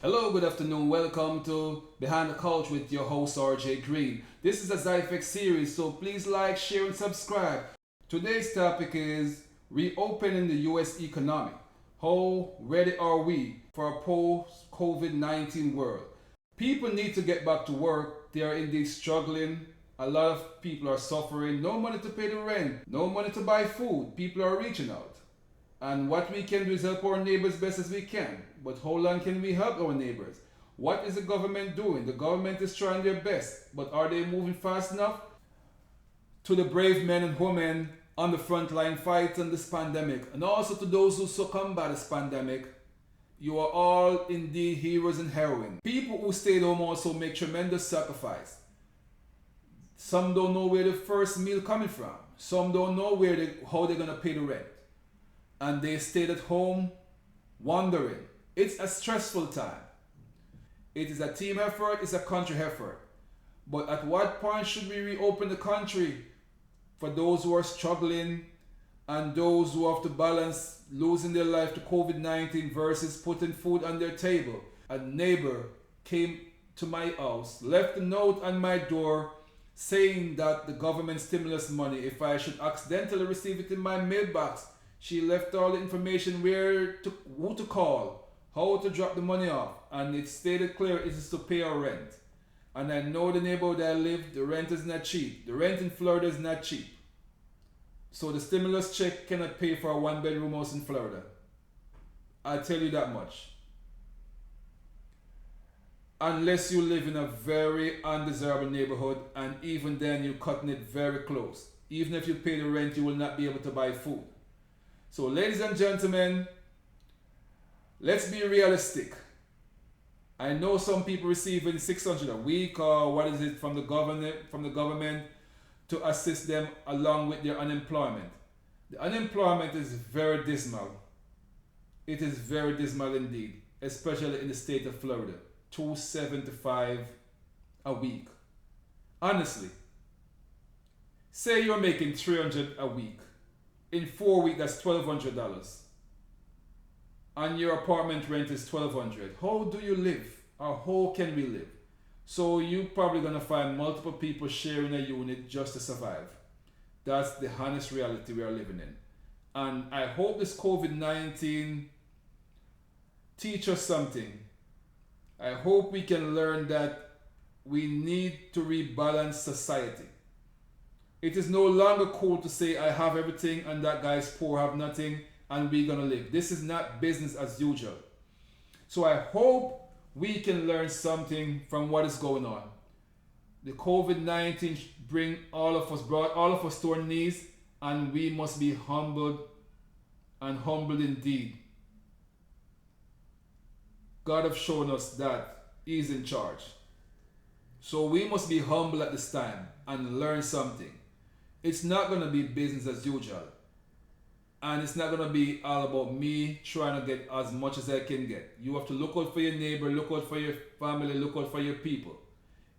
Hello, good afternoon. Welcome to Behind the Couch with your host RJ Green. This is a Zyfex series, so please like, share, and subscribe. Today's topic is reopening the US economy. How ready are we for a post COVID 19 world? People need to get back to work. They are indeed struggling. A lot of people are suffering. No money to pay the rent, no money to buy food. People are reaching out. And what we can do is help our neighbors best as we can. But how long can we help our neighbors? What is the government doing? The government is trying their best, but are they moving fast enough? To the brave men and women on the front line fighting this pandemic, and also to those who succumb by this pandemic, you are all indeed heroes and heroines. People who stayed home also make tremendous sacrifice. Some don't know where the first meal coming from. Some don't know how they're gonna pay the rent. And they stayed at home wondering. It's a stressful time. It is a team effort, it's a country effort. But at what point should we reopen the country for those who are struggling and those who have to balance losing their life to COVID 19 versus putting food on their table? A neighbor came to my house, left a note on my door saying that the government stimulus money, if I should accidentally receive it in my mailbox, she left all the information who to call, how to drop the money off, and it stated clear it is to pay our rent. And I know the neighborhood I live, the rent is not cheap. The rent in Florida is not cheap. So the stimulus check cannot pay for a one-bedroom house in Florida. I'll tell you that much. Unless you live in a very undesirable neighborhood, and even then you're cutting it very close. Even if you pay the rent, you will not be able to buy food. So ladies and gentlemen, let's be realistic. I know some people receiving $600 a week or what is it from the government to assist them along with their unemployment. The unemployment is very dismal. It is very dismal indeed, especially in the state of Florida. $275 a week. Honestly, say you're making $300 a week. In 4 weeks, that's $1,200. And your apartment rent is $1,200. How do you live? Or how can we live? So you're probably gonna find multiple people sharing a unit just to survive. That's the honest reality we are living in. And I hope this COVID-19 teach us something. I hope we can learn that we need to rebalance society. It is no longer cool to say I have everything and that guy's poor, have nothing, and we're gonna live. This is not business as usual. So I hope we can learn something from what is going on. The COVID-19 brought all of us to our knees, and we must be humbled and humbled indeed. God have shown us that He's in charge. So we must be humble at this time and learn something. It's not going to be business as usual. And it's not going to be all about me trying to get as much as I can get. You have to look out for your neighbor, look out for your family, look out for your people.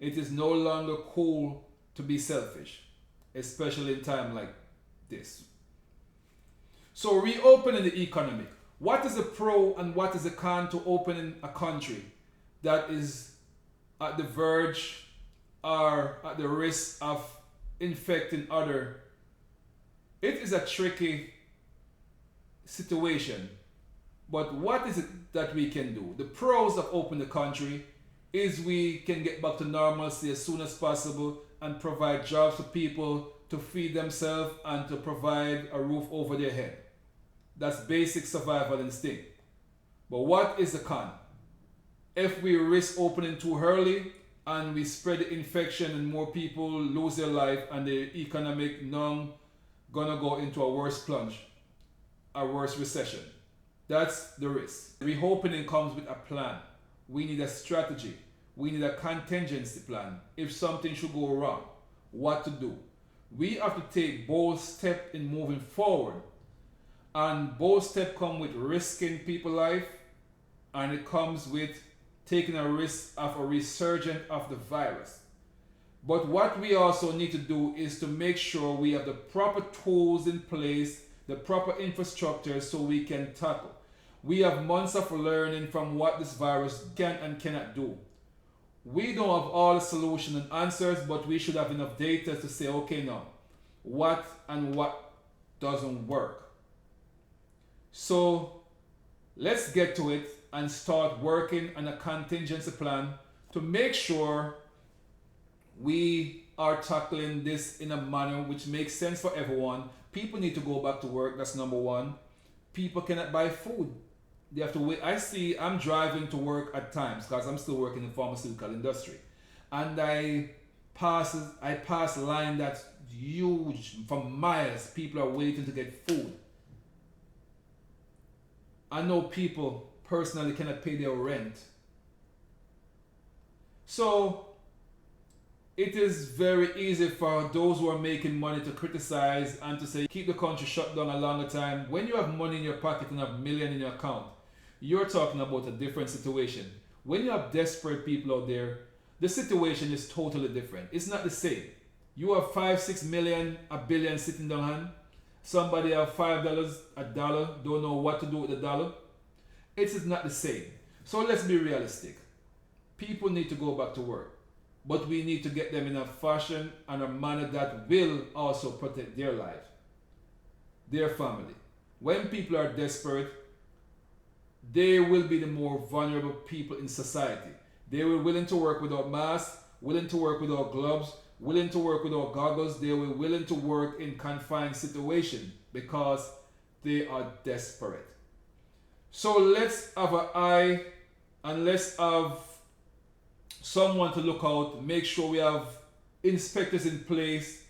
It is no longer cool to be selfish, especially in time like this. So reopening the economy. What is the pro and what is the con to opening a country that is at the verge or at the risk of infecting other? It is a tricky situation, but what is it that we can do? The pros of opening the country is we can get back to normalcy as soon as possible and provide jobs for people to feed themselves and to provide a roof over their head. That's basic survival instinct. But what is the con? If we risk opening too early and we spread the infection and more people lose their life and the economic gonna go into a worse plunge, a worse recession. That's the risk. Reopening comes with a plan. We need a strategy. We need a contingency plan. If something should go wrong, what to do. We have to take bold steps in moving forward. And bold steps come with risking people's life, and it comes with taking a risk of a resurgence of the virus. But what we also need to do is to make sure we have the proper tools in place, the proper infrastructure so we can tackle. We have months of learning from what this virus can and cannot do. We don't have all the solutions and answers, but we should have enough data to say, okay, now, what and what doesn't work. So let's get to it and start working on a contingency plan to make sure we are tackling this in a manner which makes sense for everyone. People need to go back to work, that's number one. People cannot buy food. They have to wait. I'm driving to work at times because I'm still working in the pharmaceutical industry. And I pass a line that's huge for miles. People are waiting to get food. I know people personally cannot pay their rent. So it is very easy for those who are making money to criticize and to say keep the country shut down a longer time. When you have money in your pocket and have million in your account, you're talking about a different situation. When you have desperate people out there, the situation is totally different. It's not the same. You have 5, 6 million, a billion sitting down hand. Somebody have $5, a dollar, don't know what to do with the dollar. It is not the same. So let's be realistic. People need to go back to work, but we need to get them in a fashion and a manner that will also protect their life, their family. When people are desperate, they will be the more vulnerable people in society. They will willing to work without masks, willing to work without gloves, willing to work without goggles. They will willing to work in confined situation because they are desperate. So let's have an eye and let's have someone to look out. Make sure we have inspectors in place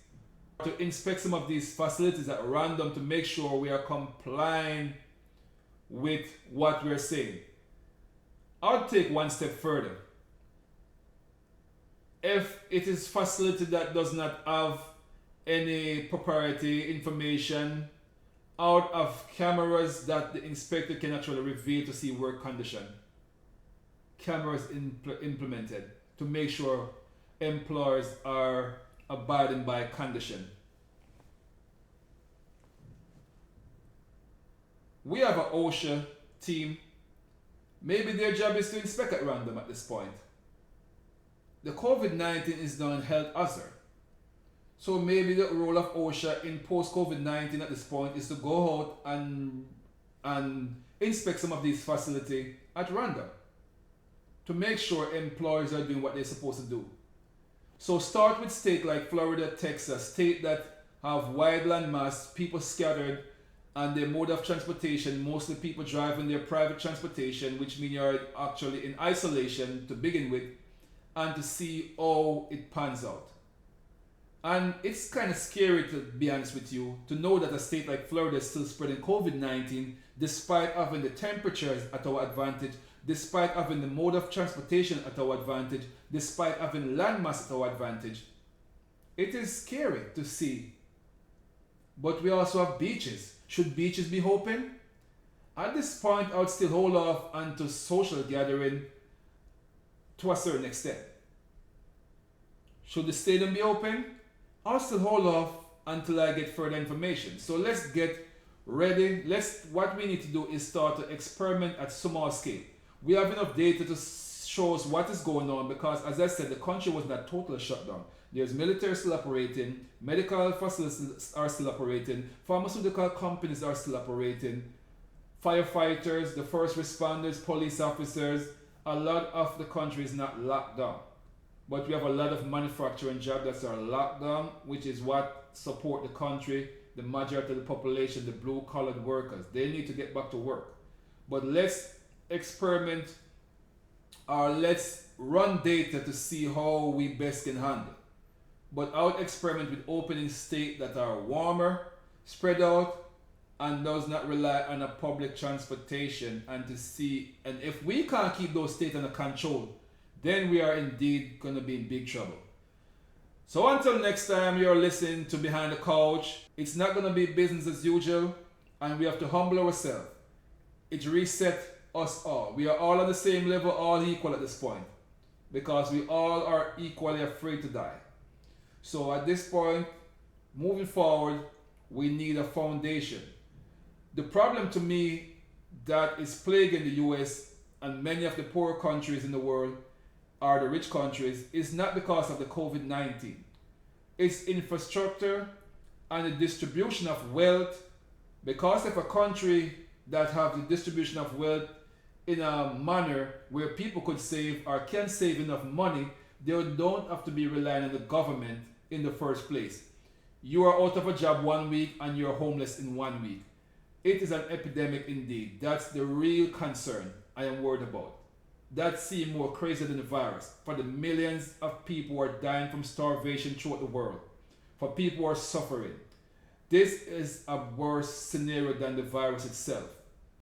to inspect some of these facilities at random to make sure we are complying with what we're saying. I'll take one step further. If it is facility that does not have any proprietary information out of cameras that the inspector can actually reveal to see work condition, cameras implemented to make sure employers are abiding by condition. We have an OSHA team. Maybe their job is to inspect at random at this point. The COVID-19 is now a health hazard. So maybe the role of OSHA in post-COVID-19 at this point is to go out and inspect some of these facilities at random to make sure employers are doing what they're supposed to do. So start with states like Florida, Texas, states that have wide land mass, people scattered, and their mode of transportation, mostly people driving their private transportation, which means you're actually in isolation to begin with, and to see how it pans out. And it's kind of scary, to be honest with you, to know that a state like Florida is still spreading COVID-19 despite having the temperatures at our advantage, despite having the mode of transportation at our advantage, despite having landmass at our advantage. It is scary to see. But we also have beaches. Should beaches be open? At this point, I would still hold off onto social gathering to a certain extent. Should the stadium be open? I'll still hold off until I get further information. So let's get ready. What we need to do is start to experiment at small scale. We have enough data to show us what is going on because, as I said, the country was not totally shut down. There's military still operating, medical facilities are still operating, pharmaceutical companies are still operating, firefighters, the first responders, police officers. A lot of the country is not locked down. But we have a lot of manufacturing jobs that are locked down, which is what support the country, the majority of the population, the blue-collar workers. They need to get back to work. But let's experiment or let's run data to see how we best can handle. But I would experiment with opening states that are warmer, spread out, and does not rely on a public transportation, and to see, and if we can't keep those states under control, then we are indeed going to be in big trouble. So until next time you're listening to Behind the Couch, it's not going to be business as usual, and we have to humble ourselves. It reset us all. We are all on the same level, all equal at this point, because we all are equally afraid to die. So at this point, moving forward, we need a foundation. The problem to me that is plaguing the US and many of the poor countries in the world are the rich countries is not because of the COVID 19. It's infrastructure and the distribution of wealth. Because if a country that have the distribution of wealth in a manner where people could save or can save enough money, they don't have to be relying on the government in the first place. You are out of a job 1 week and you're homeless in 1 week. It is an epidemic indeed. That's the real concern I am worried about. That seems more crazy than the virus. For the millions of people who are dying from starvation throughout the world, for people who are suffering, this is a worse scenario than the virus itself.